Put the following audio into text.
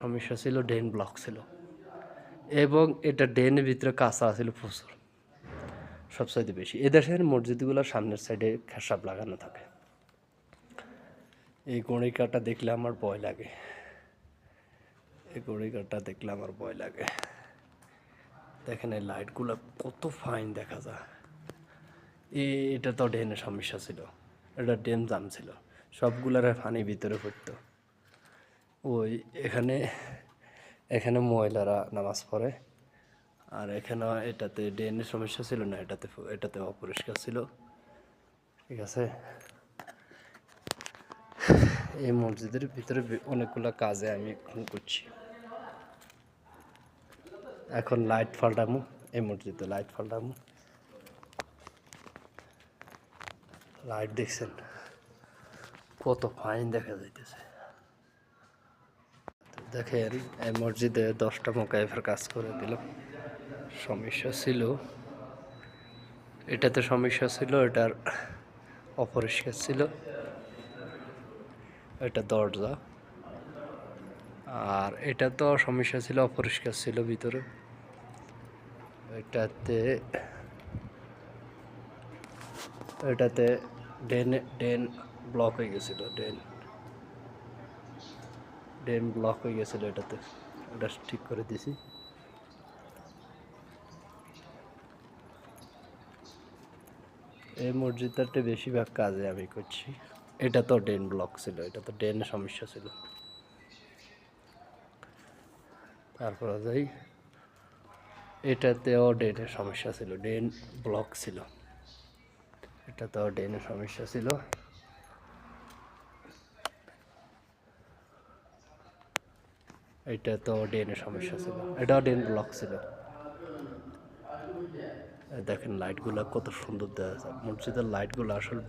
সমস্যা ছিল drain block ছিল এবং এটা ড্রেনের ভিতরে কাঁচা ছিল প্রচুর, সবচাইতে বেশি। এদেশের মসজিদগুলোর সামনের সাইডে খেসাব লাগানো থাকে। এই গড়িকাটা দেখলে আমার ভয় লাগে, এই গড়িকাটা দেখলে আমার ভয় লাগে। দেখেন এই লাইটগুলো কত ফাইন দেখা যায়। এটা তো ড্রেনের সমস্যা ছিল, এটা ড্রেন জাম ছিল, সবগুলার পানি ভিতরে পড়তো। ওই এখানে এখানে মহিলারা নামাজ পড়ে, আর এখানে এটাতে ড্রেনের সমস্যা ছিল না, এটাতে অপরিষ্কার ছিল। ঠিক আছে, এই মসজিদের ভিতরে অনেকগুলো কাজে আমি এখন করছি। এখন লাইট পাল্টামু, এই মসজিদে লাইট পাল্টামু। লাইট দেখছেন কত ফাইন দেখা যাইতেছে। দেখেন এই মসজিদে 10টা মোকাইফের কাজ করে দিলাম। সমস্যা ছিল এটাতে, সমস্যা ছিল এটার অপরিষ্কার ছিল, এটা দরজা। আর এটা তো সমস্যা ছিল, অপরিষ্কার ছিল ভিতরে। এটাতে ড্রেন ব্লক হয়ে গেছিলো, ড্রেন ব্লক হয়ে গেছিলো এটাতে, এটা ঠিক করে দিছি। এই মসজিদটাতে বেশিরভাগ কাজে আমি করছি। এটা তো ড্রেন ব্লক ছিল, এটা তো ড্রেনের সমস্যা ছিল। তারপরে যাই, এটাতেও ড্রেনের সমস্যা ছিল, ড্রেন ব্লক ছিল, এটাতেও ড্রেনের সমস্যা ছিল। এটা তো ড্রেনের সমস্যা ছিল, এটাও ড্রেন ব্লক ছিল। দেখেন লাইটগুলো কত সুন্দর দেখা যায়, মসজিদের লাইটগুলো আসলে